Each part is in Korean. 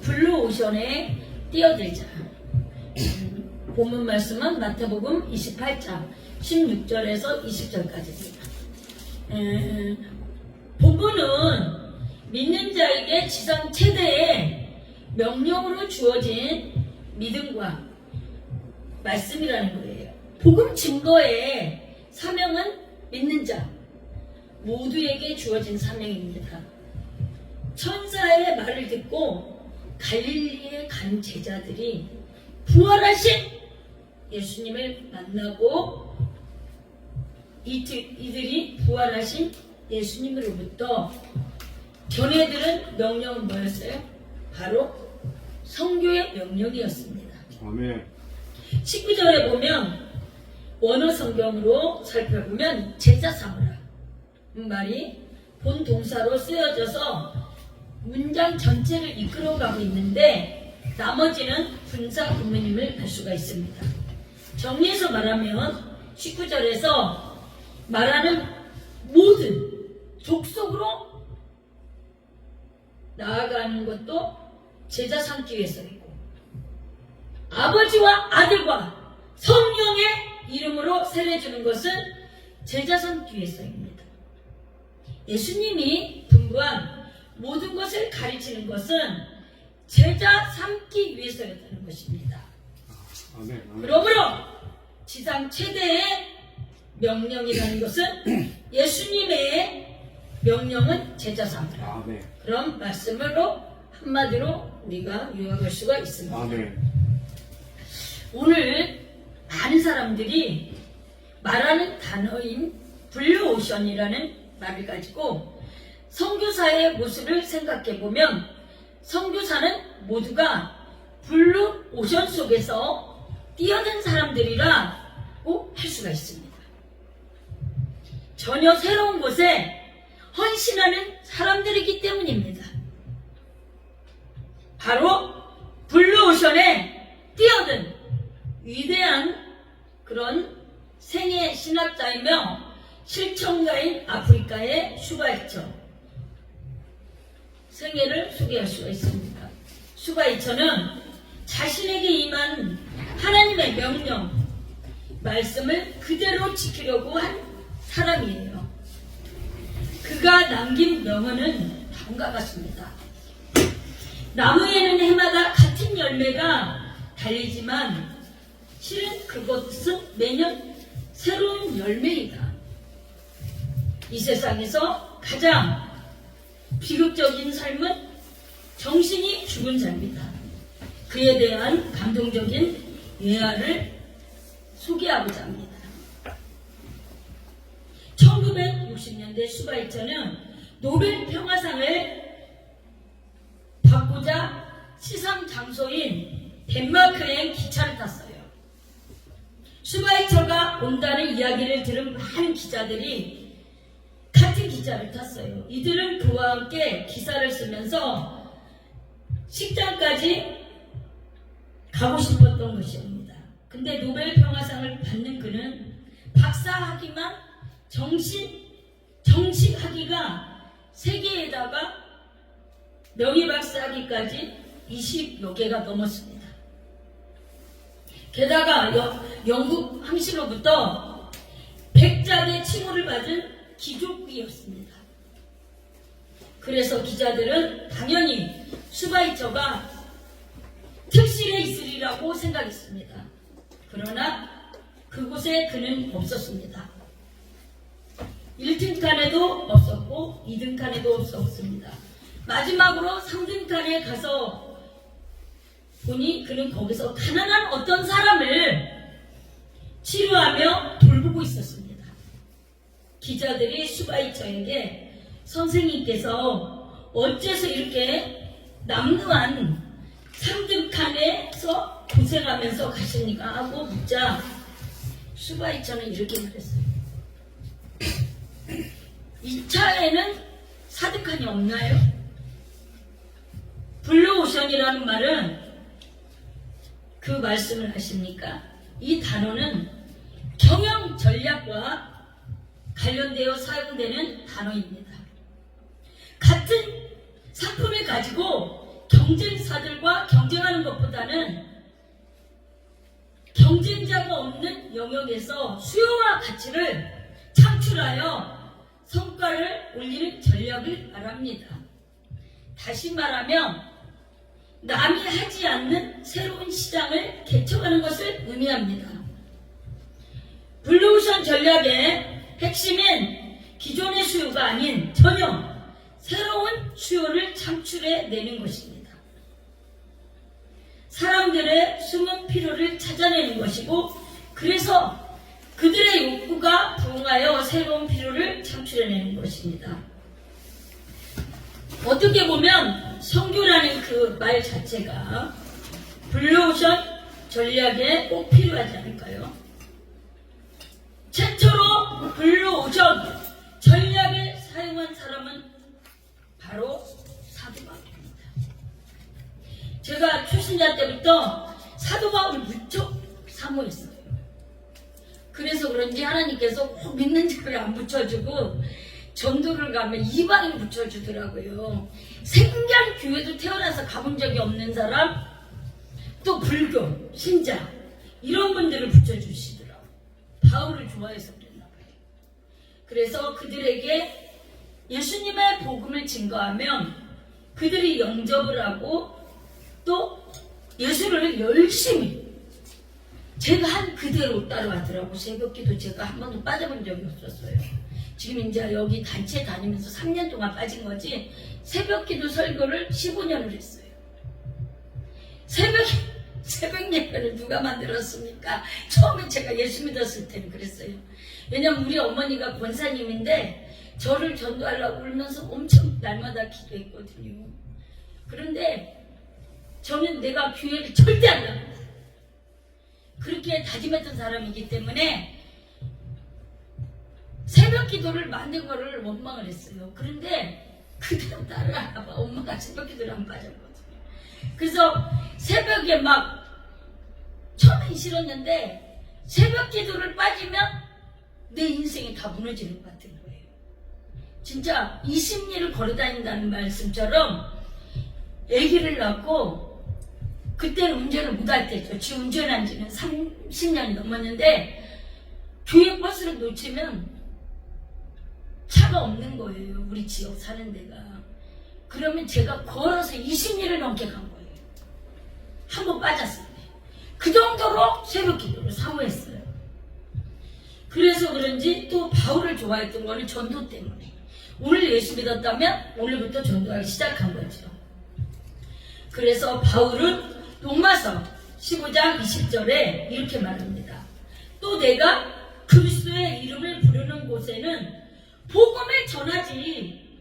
블루오션에 뛰어들자. 본문 말씀은 마태복음 28장 16절에서 20절까지입니다. 본문은 믿는 자에게 지상 최대의 명령으로 주어진 믿음과 말씀이라는 거예요. 복음 증거의 사명은 믿는 자 모두에게 주어진 사명입니다. 천사의 말을 듣고 갈릴리에 간 제자들이 부활하신 예수님을 만나고 이들이 부활하신 예수님으로부터 전해들은 명령은 뭐였어요? 바로 선교의 명령이었습니다. 아멘. 19절에 보면 원어 성경으로 살펴보면 제자 삼으라 말이 본 동사로 쓰여져서 문장 전체를 이끌어가고 있는데 나머지는 분사 구문임을 알 수가 있습니다. 정리해서 말하면 19절에서 말하는 모든 족속으로 나아가는 것도 제자 삼기 위해서이고 아버지와 아들과 성령의 이름으로 세례주는 것은 제자 삼기 위해서입니다. 예수님이 분부한 모든 것을 가르치는 것은 제자 삼기 위해서였다는 것입니다. 아멘. 아멘. 그러므로 지상 최대의 명령이라는 것은 예수님의 명령은 제자 삼으라. 아멘. 그런 말씀으로 한마디로 우리가 요약할 수가 있습니다. 아멘. 오늘 많은 사람들이 말하는 단어인 블루오션이라는 말을 가지고 선교사의 모습을 생각해 보면 선교사는 모두가 블루오션 속에서 뛰어든 사람들이라고 할 수가 있습니다. 전혀 새로운 곳에 헌신하는 사람들이기 때문입니다. 바로 블루오션에 뛰어든 위대한 그런 생애 신학자이며 실천가인 아프리카의 슈바이처 생애를 소개할 수가 있습니다. 슈바이처는 자신에게 임한 하나님의 명령, 말씀을 그대로 지키려고 한 사람이에요. 그가 남긴 명언은 다음과 같습니다. 나무에는 해마다 같은 열매가 달리지만 실은 그것은 매년 새로운 열매이다. 이 세상에서 가장 비극적인 삶은 정신이 죽은 삶이다. 그에 대한 감동적인 예화를 소개하고자 합니다. 1960년대 슈바이처는 노벨 평화상을 받고자 시상 장소인 덴마크행 기차를 탔어요. 슈바이처가 온다는 이야기를 들은 많은 기자들이 같은 기차를 탔어요. 이들은 그와 함께 기사를 쓰면서 식장까지 가고 싶었던 것입니다. 근데 노벨 평화상을 받는 그는 박사학위만 정식학위가 3개에다가 명예박사학위까지 20여 개가 넘었습니다. 게다가 영국 황실로부터 100장의 칭호를 받은 귀족이었습니다. 그래서 기자들은 당연히 슈바이처가 특실에 있으리라고 생각했습니다. 그러나 그곳에 그는 없었습니다. 1등 칸에도 없었고 2등 칸에도 없었습니다. 마지막으로 3등 칸에 가서 보니 그는 거기서 가난한 어떤 사람을 치료하며 돌보고 있었습니다. 기자들이 슈바이처에게 선생님께서 어째서 이렇게 남루한 3등 칸에서 고생하면서 가십니까? 하고 묻자 슈바이처는 이렇게 말했어요. 이 차에는 4등 칸이 없나요? 블루오션이라는 말은 그 말씀을 하십니까? 이 단어는 경영 전략과 관련되어 사용되는 단어입니다. 같은 상품을 가지고 경쟁사들과 경쟁하는 것보다는 경쟁자가 없는 영역에서 수요와 가치를 창출하여 성과를 올리는 전략을 말합니다. 다시 말하면 남이 하지 않는 새로운 시장을 개척하는 것을 의미합니다. 블루오션 전략의 핵심은 기존의 수요가 아닌 전혀 새로운 수요를 창출해내는 것입니다. 사람들의 숨은 필요를 찾아내는 것이고, 그래서 그들의 욕구가 부응하여 새로운 필요를 창출해내는 것입니다. 어떻게 보면 선교라는 그 말 자체가 블루오션 전략에 꼭 필요하지 않을까요? 최초로 블루오션 전략을 사용한 사람은 바로 사도 바울입니다. 제가 초신자 때부터 사도 바울을 무척 사모했어요. 그래서 그런지 하나님께서 꼭 믿는 자를 안 붙여주고 전도를 가면 이방인 붙여주더라고요. 생전 교회도 태어나서 가본 적이 없는 사람, 또 불교, 신자 이런 분들을 붙여주시더라고요. 바울을 좋아해서 그랬나 봐요. 그래서 그들에게 예수님의 복음을 증거하면 그들이 영접을 하고 또 예수를 열심히 제가 한 그대로 따라가더라고. 새벽기도 제가 한 번도 빠져본 적이 없었어요. 지금 이제 여기 단체 다니면서 3년 동안 빠진 거지, 새벽기도 설교를 15년을 했어요. 새벽 예배를 누가 만들었습니까? 처음에 제가 예수 믿었을 때는 그랬어요. 왜냐면 우리 어머니가 권사님인데 저를 전도하려고 울면서 엄청 날마다 기도했거든요. 그런데 저는 내가 교회를 절대 안 나갑니다. 그렇게 다짐했던 사람이기 때문에 새벽 기도를 만든 거를 원망을 했어요. 그런데 그대로 따라하나 봐. 엄마가 새벽 기도를 안 빠졌거든요. 그래서 새벽에 막 처음엔 싫었는데 새벽 기도를 빠지면 내 인생이 다 무너지는 것 같은 거예요. 진짜 이 심리를 걸어다닌다는 말씀처럼 아기를 낳고, 그때는 운전을 못할 때죠. 지금 운전한 지는 30년이 넘었는데 교회 버스를 놓치면 차가 없는 거예요. 우리 지역 사는 데가. 그러면 제가 걸어서 20리를 넘게 간 거예요. 한 번 빠졌어요. 그 정도로 새벽 기도를 사모했어요. 그래서 그런지 또 바울을 좋아했던 거는 전도 때문에. 오늘 예수 믿었다면 오늘부터 전도하기 시작한 거죠. 그래서 바울은 로마서 15장 20절에 이렇게 말합니다. 또 내가 그리스도의 이름을 부르는 곳에는 복음을 전하지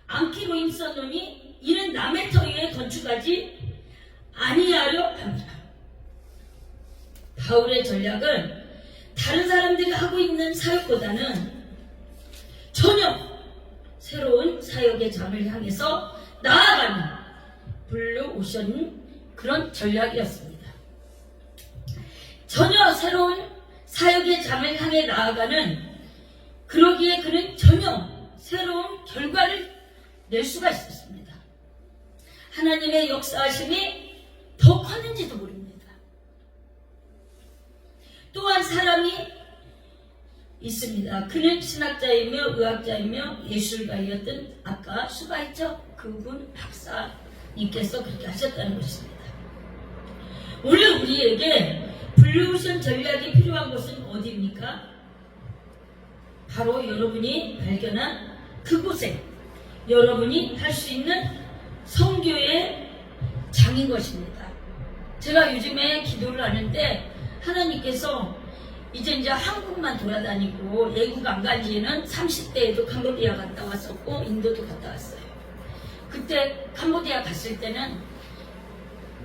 않기로 힘썼노니 이는 남의 터위에 건축하지 아니하려 합니다. 바울의 전략은 다른 사람들이 하고 있는 사역보다는 전혀 새로운 사역의 장을 향해서 나아가는 블루오션 그런 전략이었습니다. 전혀 새로운 사역의 장을 향해 나아가는, 그러기에 그는 전혀 새로운 결과를 낼 수가 있었습니다. 하나님의 역사하심이 더 컸는지도 모릅니다. 또한 사람이 있습니다. 그는 신학자이며 의학자이며 예술가이었던 아까 수가있죠? 그분 박사님께서 그렇게 하셨다는 것입니다. 오늘 우리에게 블루오션 전략이 필요한 곳은 어디입니까? 바로 여러분이 발견한 그곳에 여러분이 할 수 있는 선교의 장인 것입니다. 제가 요즘에 기도를 하는데 하나님께서 이제 한국만 돌아다니고 외국 안 간 지는 30대에도 캄보디아 갔다 왔었고 인도도 갔다 왔어요. 그때 캄보디아 갔을 때는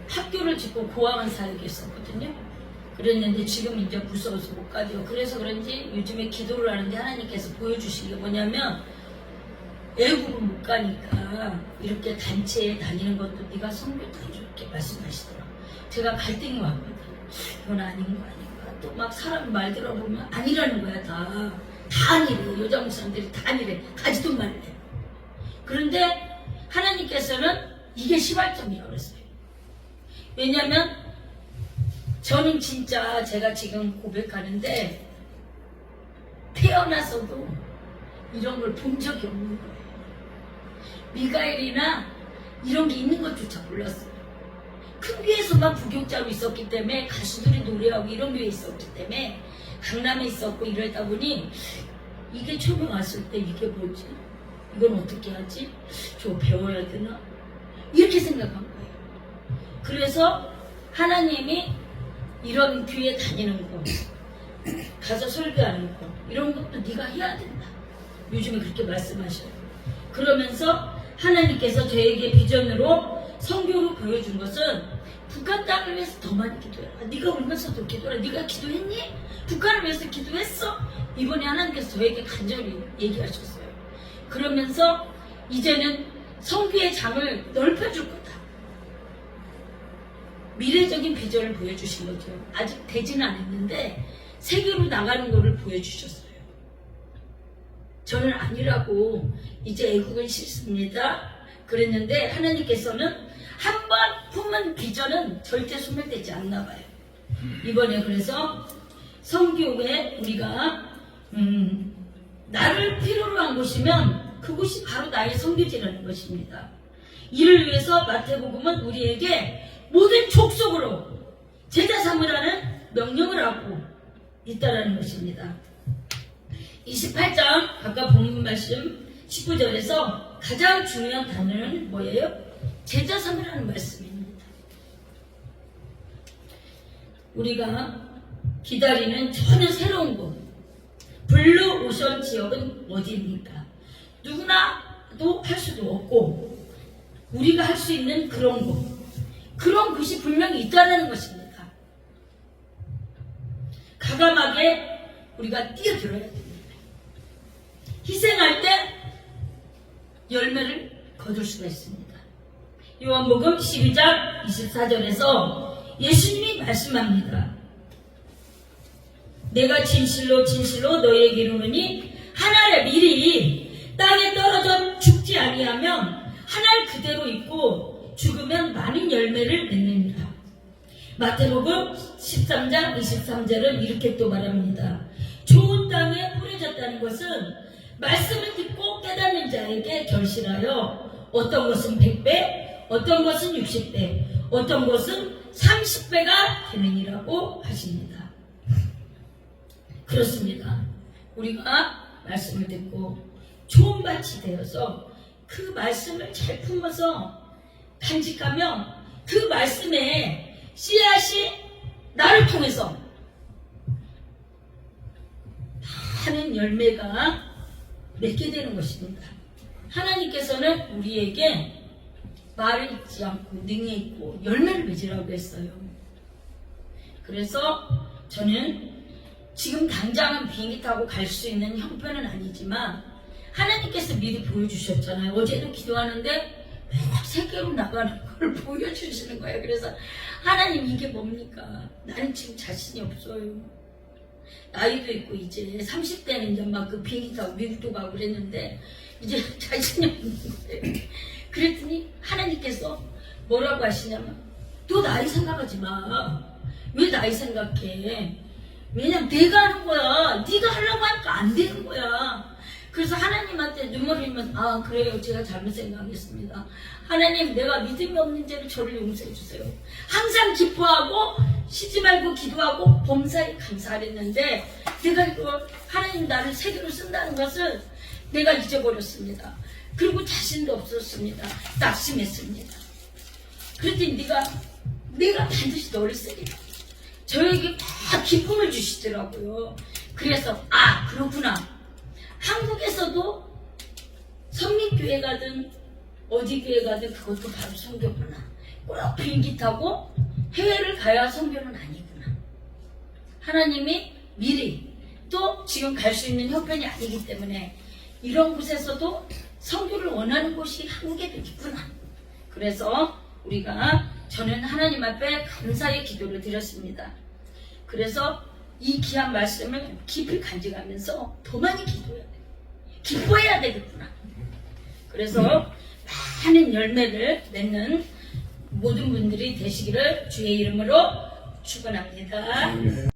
학교를 짓고 고아원 사역했었거든요. 그랬는데 지금 이제 무서워서 못 가죠. 그래서 그런지 요즘에 기도를 하는데 하나님께서 보여주신 게 뭐냐면, 외국은 못 가니까 이렇게 단체에 다니는 것도 네가 선교다 이렇게 말씀하시더라고요. 제가 갈등이 왔거든. 이건 아닌 거 아닌가. 또 막 사람 말 들어보면 아니라는 거야. 다 아니래. 여자 목사님들이 다 아니래. 가지도 말래. 그런데 하나님께서는 이게 시발점이라고 그랬어요. 왜냐면 저는 진짜 제가 지금 고백하는데 태어나서도 이런 걸 본 적이 없는 거예요. 미가엘이나 이런 게 있는 것조차 몰랐어요. 큰 교회에서만 부교자로 있었기 때문에 가수들이 노래하고 이런 교회에 있었기 때문에 강남에 있었고 이러다 보니 이게 처음에 왔을 때 이게 뭐지? 이건 어떻게 하지? 저거 배워야 되나? 이렇게 생각한 거예요. 그래서 하나님이 이런 교회 다니는 거, 가서 설교하는 거 이런 것도 네가 해야 된다. 요즘에 그렇게 말씀하셔요. 그러면서 하나님께서 저에게 비전으로 성경으로 보여준 것은 북한 땅을 위해서 더 많이 기도해라. 네가 울면서 더 기도해라. 네가 기도했니? 북한을 위해서 기도했어? 이번에 하나님께서 저에게 간절히 얘기하셨어요. 그러면서 이제는 성교의 장을 넓혀줄 거다. 미래적인 비전을 보여주신 거죠. 아직 되지는 않았는데 세계로 나가는 거를 보여주셨어요. 저는 아니라고 이제 애국은 싫습니다. 그랬는데 하나님께서는 한 번 품은 비전은 절대 소멸되지 않나 봐요. 이번에 그래서 성교에 우리가 나를 필요로 한 곳이면 그곳이 바로 나의 성교지라는 것입니다. 이를 위해서 마태복음은 우리에게 모든 족속으로 제자 삼으라는 명령을 하고 있다라는 것입니다. 28장 아까 본문 말씀 19절에서 가장 중요한 단어는 뭐예요? 제자 삼으라는 말씀입니다. 우리가 기다리는 전혀 새로운 곳, 블루 오션 지역은 어디입니까? 누구나도 할 수도 없고 우리가 할 수 있는 그런 곳, 그런 곳이 분명히 있다는 것입니다. 과감하게 우리가 뛰어들어야 됩니다. 희생할 때 열매를 거둘 수가 있습니다. 요한복음 12장 24절에서 예수님이 말씀합니다. 내가 진실로 진실로 너희에게 이르노니 한 알의 밀이 땅에 떨어져 죽지 아니하면 한 알 그대로 있고 죽으면 많은 열매를 맺느니라. 마태복음 13장 23절은 이렇게 또 말합니다. 좋은 땅에 뿌려졌다는 것은 말씀을 듣고 깨닫는 자에게 결실하여 어떤 것은 100배, 어떤 것은 60배, 어떤 것은 30배가 되느니라고 하십니다. 그렇습니다. 우리가 말씀을 듣고 좋은 밭이 되어서 그 말씀을 잘 품어서 간직하면 그 말씀에 씨앗이 나를 통해서 많은 열매가 맺게 되는 것입니다. 하나님께서는 우리에게 말을 잊지 않고 능히 있고 열매를 맺으라고 했어요. 그래서 저는 지금 당장은 비행기 타고 갈 수 있는 형편은 아니지만 하나님께서 미리 보여주셨잖아요. 어제도 기도하는데 막 세계로 나가는 걸 보여주시는 거예요. 그래서 하나님 이게 뭡니까? 나는 지금 자신이 없어요. 나이도 있고 이제 30대는 이제 막 그 비행기 타고 미국도 가고 그랬는데 이제 자신이 없는 거예요. 그랬더니 하나님께서 뭐라고 하시냐면 너 나이 생각하지 마. 왜 나이 생각해? 왜냐면 내가 하는 거야. 네가 하려고 하니까 안 되는 거야. 그래서 하나님한테 눈물을 흘리면 아 그래요. 제가 잘못 생각했습니다. 하나님 내가 믿음이 없는 죄를 저를 용서해 주세요. 항상 기뻐하고 쉬지 말고 기도하고 범사에 감사했는데 내가 이거 하나님 나를 세계로 쓴다는 것을 내가 잊어버렸습니다. 그리고 자신도 없었습니다. 낙심했습니다. 그랬더니 내가 반드시 너를 쓰리라. 저에게 다 기쁨을 주시더라고요. 그래서 아 그렇구나. 한국에서도 성립교회 가든 어디 교회 가든 그것도 바로 선교구나. 꼭 비행기 타고 해외를 가야 선교는 아니구나. 하나님이 미리 또 지금 갈 수 있는 형편이 아니기 때문에 이런 곳에서도 선교를 원하는 곳이 한국에도 있구나. 그래서 저는 하나님 앞에 감사의 기도를 드렸습니다. 그래서 이 귀한 말씀을 깊이 간직하면서 더 많이 기도해야 돼. 기뻐해야 되겠구나. 그래서 많은 열매를 맺는 모든 분들이 되시기를 주의 이름으로 축원합니다. 아멘.